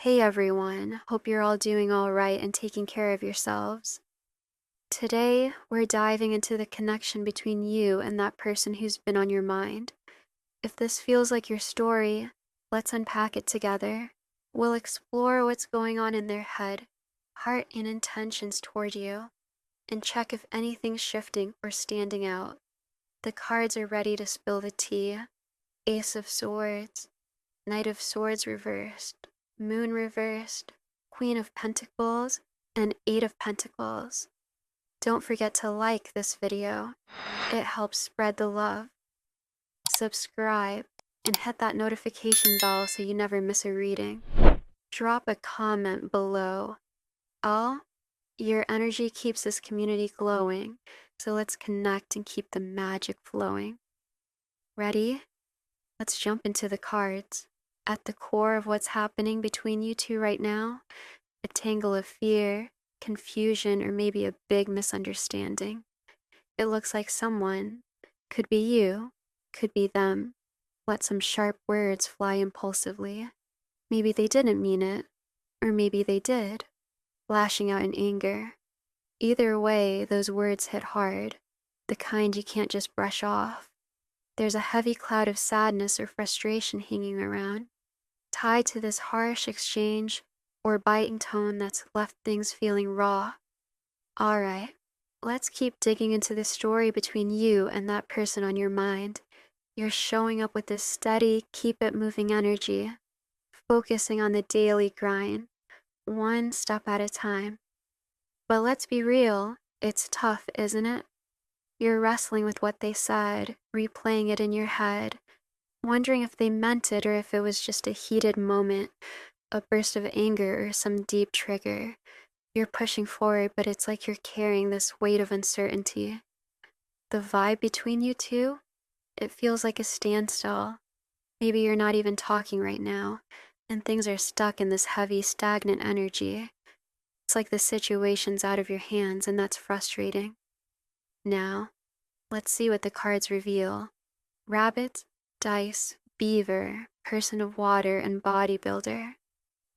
Hey everyone, hope you're all doing all right and taking care of yourselves. Today, we're diving into the connection between you and that person who's been on your mind. If this feels like your story, let's unpack it together. We'll explore what's going on in their head, heart, and intentions toward you, and check if anything's shifting or standing out. The cards are ready to spill the tea. Ace of Swords, Knight of Swords reversed, Moon reversed, Queen of Pentacles, and Eight of Pentacles. Don't forget to like this video. It helps spread the love. Subscribe and hit that notification bell so you never miss a reading. Drop a comment below. Your energy keeps this community glowing, so let's connect and keep the magic flowing. Ready? Let's jump into the cards. At the core of what's happening between you two right now, a tangle of fear, confusion, or maybe a big misunderstanding. It looks like someone, could be you, could be them, let some sharp words fly impulsively. Maybe they didn't mean it, or maybe they did, lashing out in anger. Either way, those words hit hard, the kind you can't just brush off. There's a heavy cloud of sadness or frustration hanging around, tied to this harsh exchange or biting tone that's left things feeling raw. Alright, let's keep digging into the story between you and that person on your mind. You're showing up with this steady, keep it moving energy, focusing on the daily grind, one step at a time. But let's be real, it's tough, isn't it? You're wrestling with what they said, replaying it in your head, wondering if they meant it or if it was just a heated moment, a burst of anger or some deep trigger. You're pushing forward, but it's like you're carrying this weight of uncertainty. The vibe between you two, it feels like a standstill. Maybe you're not even talking right now, and things are stuck in this heavy, stagnant energy. It's like the situation's out of your hands, and that's frustrating. Now, let's see what the cards reveal. Rabbit, dice, beaver, person of water, and bodybuilder.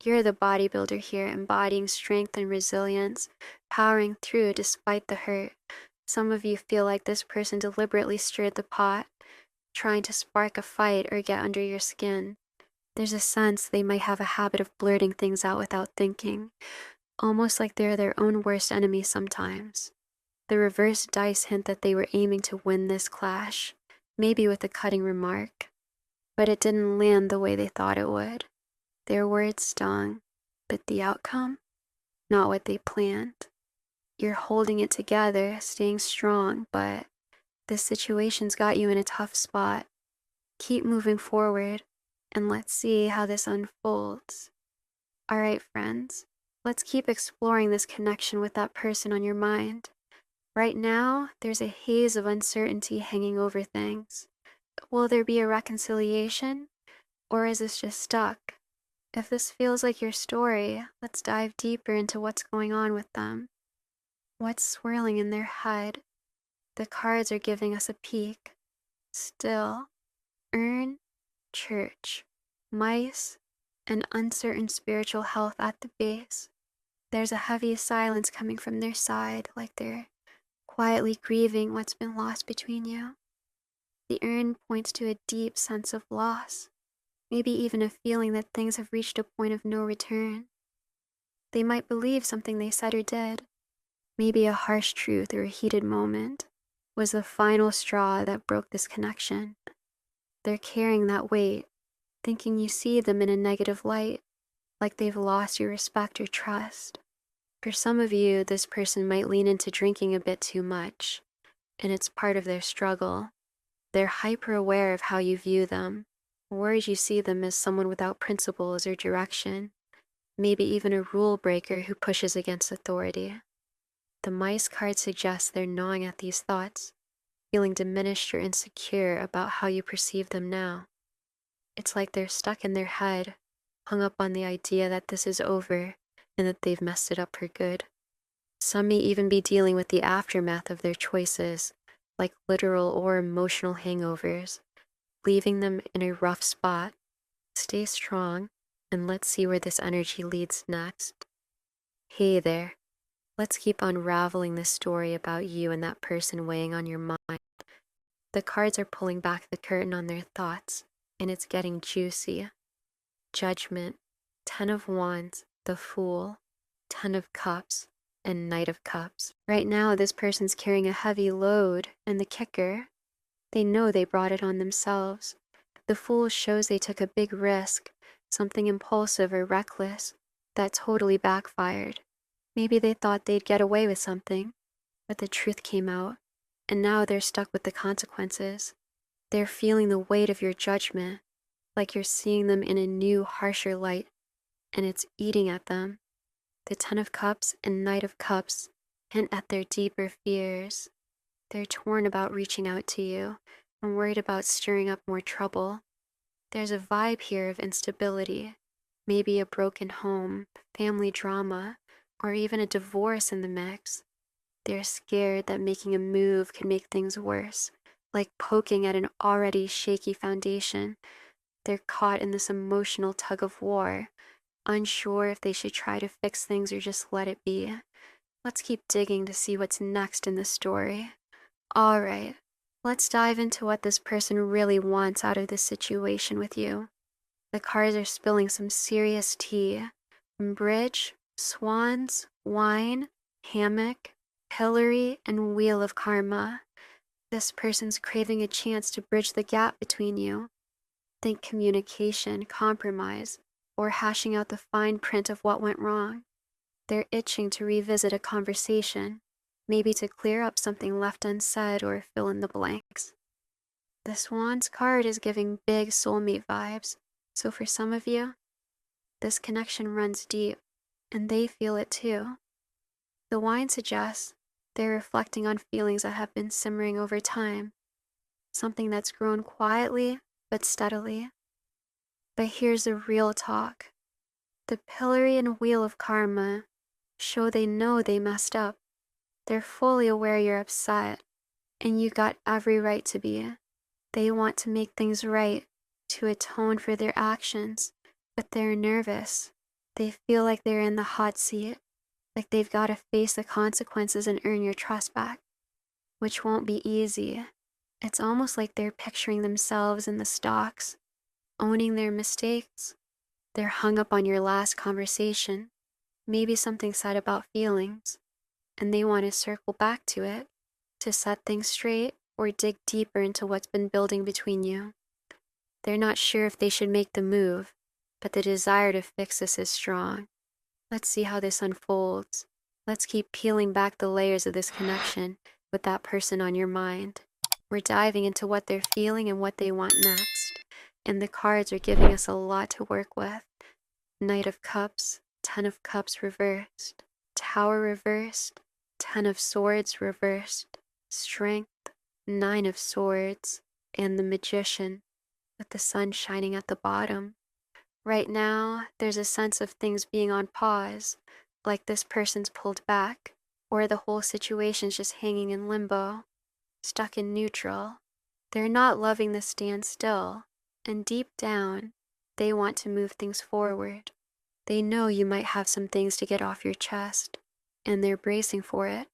You're the bodybuilder here, embodying strength and resilience, powering through despite the hurt. Some of you feel like this person deliberately stirred the pot, trying to spark a fight or get under your skin. There's a sense they might have a habit of blurting things out without thinking, almost like they're their own worst enemy sometimes. The reverse dice hint that they were aiming to win this clash, maybe with a cutting remark, but it didn't land the way they thought it would. Their words stung, but the outcome? Not what they planned. You're holding it together, staying strong, but this situation's got you in a tough spot. Keep moving forward, and let's see how this unfolds. Alright, friends, let's keep exploring this connection with that person on your mind. Right now, there's a haze of uncertainty hanging over things. Will there be a reconciliation, or is this just stuck? If this feels like your story, let's dive deeper into what's going on with them. What's swirling in their head? The cards are giving us a peek. Still, urn, church, mice, and uncertain spiritual health at the base. There's a heavy silence coming from their side, like they're quietly grieving what's been lost between you. The urn points to a deep sense of loss, maybe even a feeling that things have reached a point of no return. They might believe something they said or did, maybe a harsh truth or a heated moment, was the final straw that broke this connection. They're carrying that weight, thinking you see them in a negative light, like they've lost your respect or trust. For some of you, this person might lean into drinking a bit too much, and it's part of their struggle. They're hyper aware of how you view them, worried you see them as someone without principles or direction, maybe even a rule breaker who pushes against authority. The mice card suggests they're gnawing at these thoughts, feeling diminished or insecure about how you perceive them now. It's like they're stuck in their head, hung up on the idea that this is over and that they've messed it up for good. Some may even be dealing with the aftermath of their choices, like literal or emotional hangovers, leaving them in a rough spot. Stay strong, and let's see where this energy leads next. Hey there, let's keep unraveling this story about you and that person weighing on your mind. The cards are pulling back the curtain on their thoughts, and it's getting juicy. Judgment, 10 of Wands, the Fool, 10 of Cups, and Knight of Cups. Right now, this person's carrying a heavy load, and the kicker, they know they brought it on themselves. The Fool shows they took a big risk, something impulsive or reckless, that totally backfired. Maybe they thought they'd get away with something, but the truth came out, and now they're stuck with the consequences. They're feeling the weight of your judgment, like you're seeing them in a new, harsher light, and it's eating at them. The 10 of Cups and Knight of Cups hint at their deeper fears. They're torn about reaching out to you and worried about stirring up more trouble. There's a vibe here of instability, maybe a broken home, family drama, or even a divorce in the mix. They're scared that making a move could make things worse, like poking at an already shaky foundation. They're caught in this emotional tug of war, unsure if they should try to fix things or just let it be. Let's keep digging to see what's next in the story. All right, let's dive into what this person really wants out of this situation with you. The cards are spilling some serious tea. From bridge, swans, wine, hammock, pillory, and wheel of karma. This person's craving a chance to bridge the gap between you. Think communication, compromise, or hashing out the fine print of what went wrong. They're itching to revisit a conversation, maybe to clear up something left unsaid or fill in the blanks. The Swan's card is giving big soulmate vibes, so for some of you, this connection runs deep, and they feel it too. The wine suggests they're reflecting on feelings that have been simmering over time, something that's grown quietly but steadily. But here's the real talk. The pillory and wheel of karma show they know they messed up. They're fully aware you're upset, and you got every right to be. They want to make things right, to atone for their actions, but they're nervous. They feel like they're in the hot seat, like they've got to face the consequences and earn your trust back, which won't be easy. It's almost like they're picturing themselves in the stocks, owning their mistakes. They're hung up on your last conversation, maybe something said about feelings, and they want to circle back to it, to set things straight or dig deeper into what's been building between you. They're not sure if they should make the move, but the desire to fix this is strong. Let's see how this unfolds. Let's keep peeling back the layers of this connection with that person on your mind. We're diving into what they're feeling and what they want next, and the cards are giving us a lot to work with. Knight of Cups, 10 of Cups reversed, Tower reversed, 10 of Swords reversed, Strength, 9 of Swords, and the Magician, with the sun shining at the bottom. Right now, there's a sense of things being on pause, like this person's pulled back, or the whole situation's just hanging in limbo, stuck in neutral. They're not loving the standstill, and deep down, they want to move things forward. They know you might have some things to get off your chest, and they're bracing for it.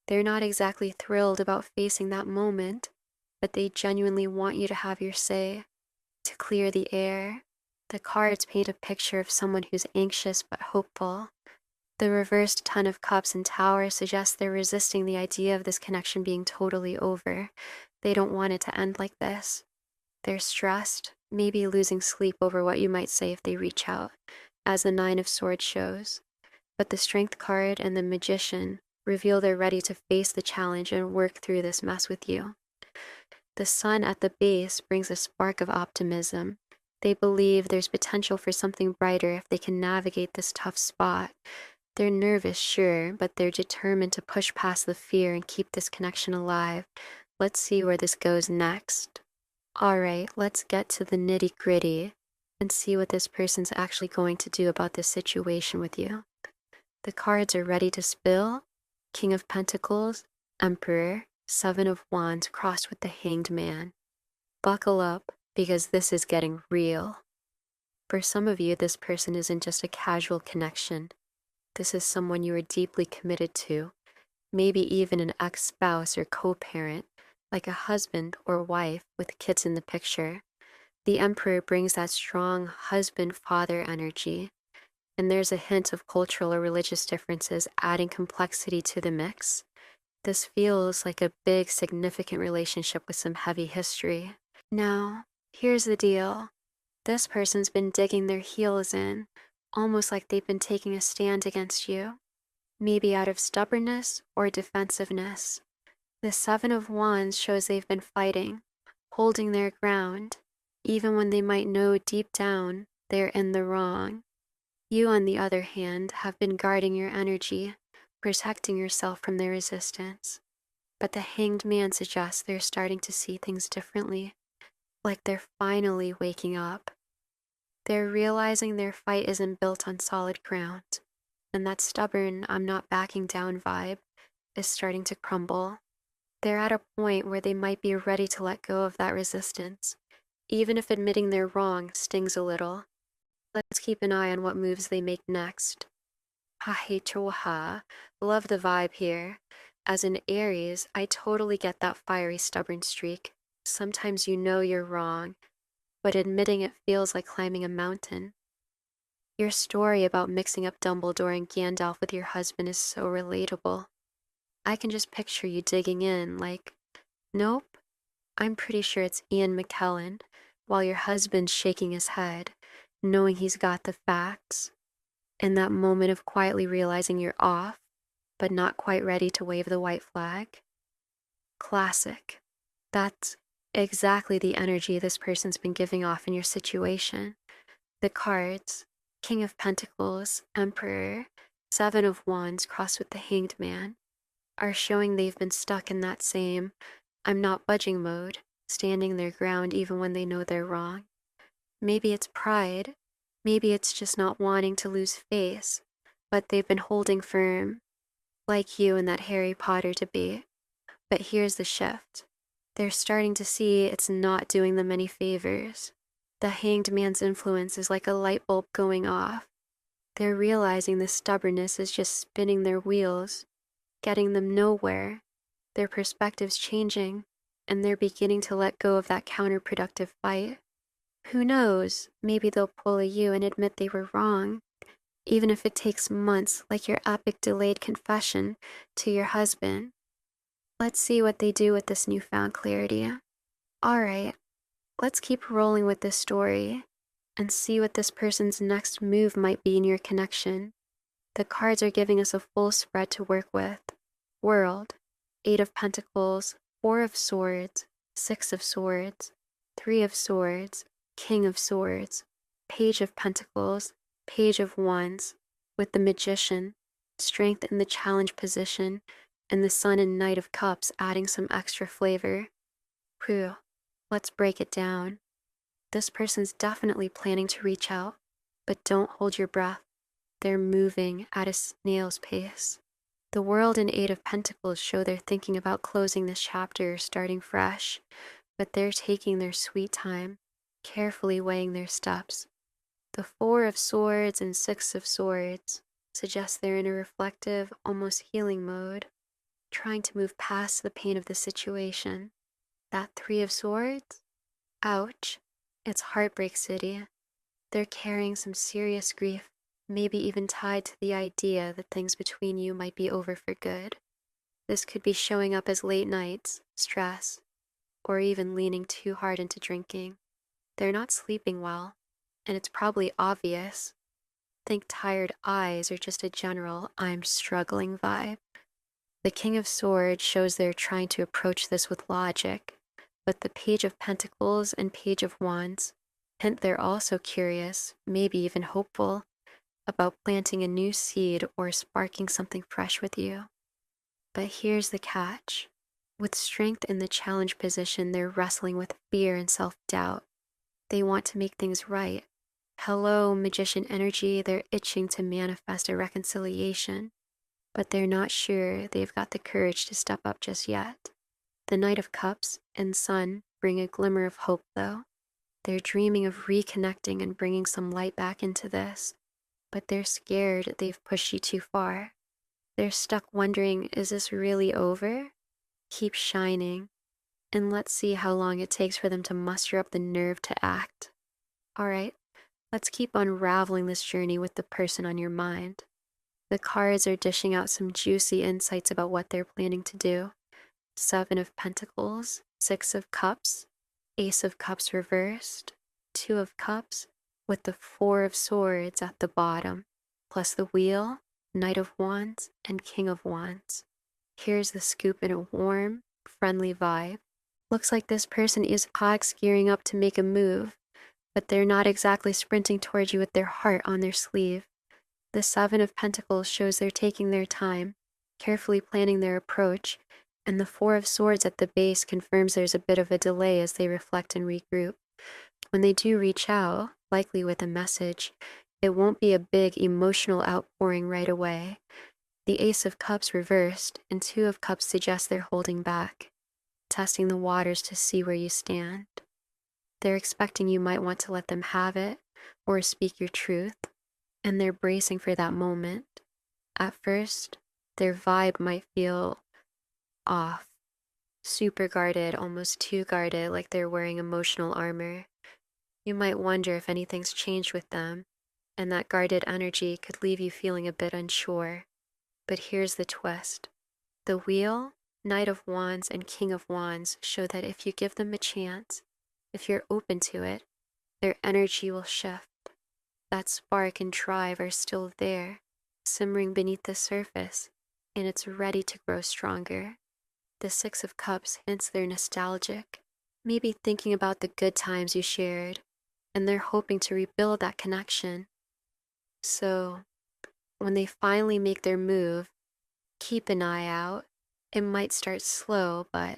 They're not exactly thrilled about facing that moment, but they genuinely want you to have your say, to clear the air. The cards paint a picture of someone who's anxious but hopeful. The reversed 10 of Cups and Tower suggests they're resisting the idea of this connection being totally over. They don't want it to end like this. They're stressed, maybe losing sleep over what you might say if they reach out, as the 9 of Swords shows. But the Strength card and the Magician reveal they're ready to face the challenge and work through this mess with you. The sun at the base brings a spark of optimism. They believe there's potential for something brighter if they can navigate this tough spot. They're nervous, sure, but they're determined to push past the fear and keep this connection alive. Let's see where this goes next. All right, let's get to the nitty-gritty and see what this person's actually going to do about this situation with you. The cards are ready to spill. King of Pentacles, Emperor, 7 of Wands crossed with the Hanged Man. Buckle up, because this is getting real. For some of you, this person isn't just a casual connection. This is someone you are deeply committed to, maybe even an ex-spouse or co-parent, like a husband or wife with kids in the picture. The Emperor brings that strong husband-father energy, and there's a hint of cultural or religious differences adding complexity to the mix. This feels like a big, significant relationship with some heavy history. Now, here's the deal. This person's been digging their heels in, almost like they've been taking a stand against you, maybe out of stubbornness or defensiveness. The Seven of Wands shows they've been fighting, holding their ground, even when they might know deep down they're in the wrong. You, on the other hand, have been guarding your energy, protecting yourself from their resistance. But the Hanged Man suggests they're starting to see things differently, like they're finally waking up. They're realizing their fight isn't built on solid ground, and that stubborn, I'm not backing down vibe is starting to crumble. They're at a point where they might be ready to let go of that resistance, even if admitting they're wrong stings a little. Let's keep an eye on what moves they make next. Ha, love the vibe here. As an Aries, I totally get that fiery, stubborn streak. Sometimes you know you're wrong, but admitting it feels like climbing a mountain. Your story about mixing up Dumbledore and Gandalf with your husband is so relatable. I can just picture you digging in like, nope, I'm pretty sure it's Ian McKellen, while your husband's shaking his head, knowing he's got the facts. In that moment of quietly realizing you're off, but not quite ready to wave the white flag. Classic. That's exactly the energy this person's been giving off in your situation. The cards, King of Pentacles, Emperor, Seven of Wands crossed with the Hanged Man, are showing they've been stuck in that same I'm not budging mode, standing their ground even when they know they're wrong. Maybe it's pride, maybe it's just not wanting to lose face, but they've been holding firm, like you in that Harry Potter debate. But here's the shift. They're starting to see it's not doing them any favors. The Hanged Man's influence is like a light bulb going off. They're realizing the stubbornness is just spinning their wheels, getting them nowhere. Their perspective's changing, and they're beginning to let go of that counterproductive fight. Who knows, maybe they'll pull a you and admit they were wrong, even if it takes months, like your epic delayed confession to your husband. Let's see what they do with this newfound clarity. Alright, let's keep rolling with this story and see what this person's next move might be in your connection. The cards are giving us a full spread to work with. World, Eight of Pentacles, Four of Swords, Six of Swords, Three of Swords, King of Swords, Page of Pentacles, Page of Wands, with the Magician, strength in the challenge position, and the Sun and Knight of Cups adding some extra flavor. Phew, let's break it down. This person's definitely planning to reach out, but don't hold your breath. They're moving at a snail's pace. The World and Eight of Pentacles show they're thinking about closing this chapter or starting fresh, but they're taking their sweet time, carefully weighing their steps. The Four of Swords and Six of Swords suggest they're in a reflective, almost healing mode, trying to move past the pain of the situation. That Three of Swords? Ouch. It's Heartbreak City. They're carrying some serious grief, maybe even tied to the idea that things between you might be over for good. This could be showing up as late nights, stress, or even leaning too hard into drinking. They're not sleeping well, and it's probably obvious. Think tired eyes or just a general I'm struggling vibe. The King of Swords shows they're trying to approach this with logic, but the Page of Pentacles and Page of Wands hint they're also curious, maybe even hopeful, about planting a new seed or sparking something fresh with you. But here's the catch. With strength in the challenge position, they're wrestling with fear and self-doubt. They want to make things right. Hello, Magician energy, they're itching to manifest a reconciliation, but they're not sure they've got the courage to step up just yet. The Knight of Cups and Sun bring a glimmer of hope, though. They're dreaming of reconnecting and bringing some light back into this, but they're scared they've pushed you too far. They're stuck wondering, is this really over? Keep shining, and let's see how long it takes for them to muster up the nerve to act. All right, let's keep unraveling this journey with the person on your mind. The cards are dishing out some juicy insights about what they're planning to do. 7 of Pentacles, 6 of Cups, Ace of Cups reversed, 2 of Cups, with the 4 of Swords at the bottom, plus the Wheel, Knight of Wands, and King of Wands. Here's the scoop in a warm, friendly vibe. Looks like this person is hawks gearing up to make a move, but they're not exactly sprinting towards you with their heart on their sleeve. The 7 of Pentacles shows they're taking their time, carefully planning their approach, and the 4 of Swords at the base confirms there's a bit of a delay as they reflect and regroup. When they do reach out, likely with a message, it won't be a big emotional outpouring right away. The Ace of Cups reversed, and 2 of Cups suggests they're holding back, testing the waters to see where you stand. They're expecting you might want to let them have it, or speak your truth, and they're bracing for that moment. At first, their vibe might feel off, super guarded, almost too guarded, like they're wearing emotional armor. You might wonder if anything's changed with them, and that guarded energy could leave you feeling a bit unsure. But here's the twist. The Wheel, Knight of Wands, and King of Wands show that if you give them a chance, if you're open to it, their energy will shift. That spark and drive are still there, simmering beneath the surface, and it's ready to grow stronger. The 6 of Cups hints they're nostalgic, maybe thinking about the good times you shared, and they're hoping to rebuild that connection. So, when they finally make their move, keep an eye out. It might start slow, but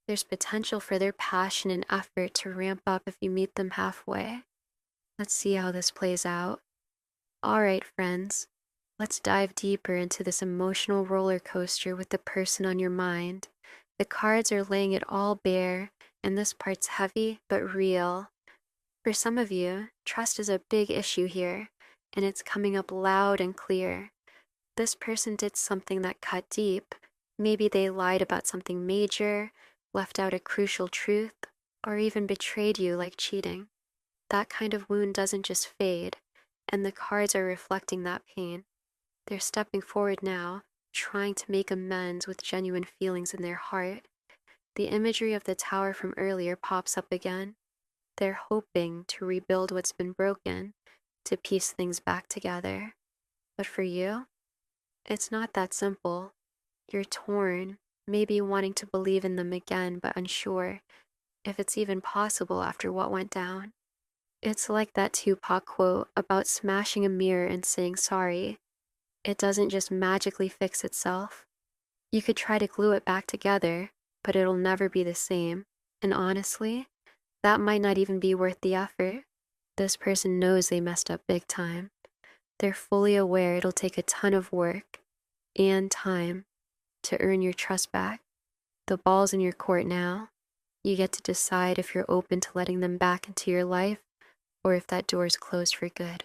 there's potential for their passion and effort to ramp up if you meet them halfway. Let's see how this plays out. All right, friends, let's dive deeper into this emotional roller coaster with the person on your mind. The cards are laying it all bare, and this part's heavy but real. For some of you, trust is a big issue here, and it's coming up loud and clear. This person did something that cut deep. Maybe they lied about something major, left out a crucial truth, or even betrayed you like cheating. That kind of wound doesn't just fade, and the cards are reflecting that pain. They're stepping forward now, trying to make amends with genuine feelings in their heart. The imagery of the tower from earlier pops up again. They're hoping to rebuild what's been broken, to piece things back together. But for you, it's not that simple. You're torn, maybe wanting to believe in them again, but unsure if it's even possible after what went down. It's like that Tupac quote about smashing a mirror and saying sorry. It doesn't just magically fix itself. You could try to glue it back together, but it'll never be the same. And honestly, that might not even be worth the effort. This person knows they messed up big time. They're fully aware it'll take a ton of work and time to earn your trust back. The ball's in your court now. You get to decide if you're open to letting them back into your life or if that door's closed for good.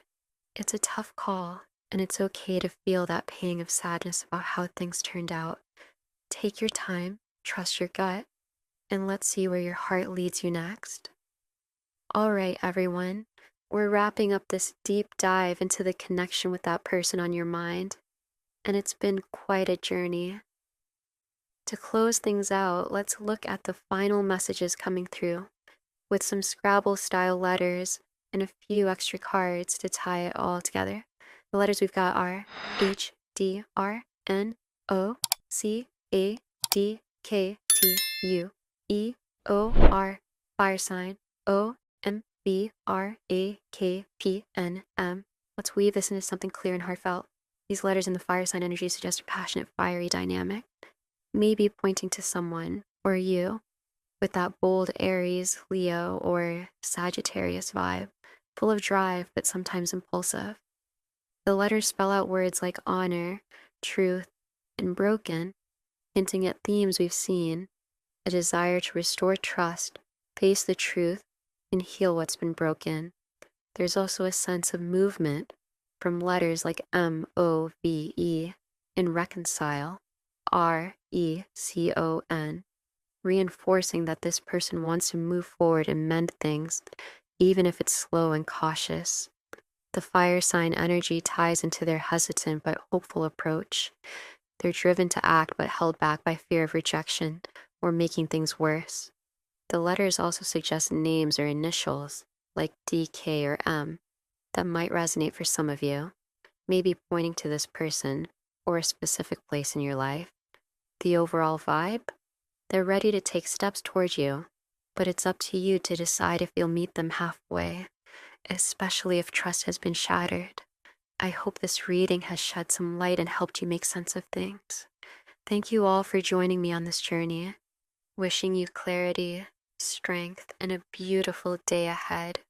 It's a tough call, and it's okay to feel that pang of sadness about how things turned out. Take your time, trust your gut, and let's see where your heart leads you next. All right, everyone, we're wrapping up this deep dive into the connection with that person on your mind, and it's been quite a journey. To close things out, let's look at the final messages coming through, with some Scrabble-style letters and a few extra cards to tie it all together. The letters we've got are H, D, R, N, O, C, A, D, K, T, U, E, O, R, fire sign, O, M, B, R, A, K, P, N, M. Let's weave this into something clear and heartfelt. These letters in the fire sign energy suggest a passionate, fiery dynamic, maybe pointing to someone or you with that bold Aries, Leo, or Sagittarius vibe, full of drive but sometimes impulsive. The letters spell out words like honor, truth, and broken, hinting at themes we've seen: a desire to restore trust, face the truth, and heal what's been broken. There's also a sense of movement from letters like MOVE in reconcile, RECON, reinforcing that this person wants to move forward and mend things, even if it's slow and cautious. The fire sign energy ties into their hesitant but hopeful approach. They're driven to act but held back by fear of rejection or making things worse. The letters also suggest names or initials, like DK or M, that might resonate for some of you, maybe pointing to this person or a specific place in your life. The overall vibe? They're ready to take steps towards you, but it's up to you to decide if you'll meet them halfway, especially if trust has been shattered. I hope this reading has shed some light and helped you make sense of things. Thank you all for joining me on this journey. Wishing you clarity, strength, and a beautiful day ahead.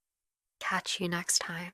Catch you next time.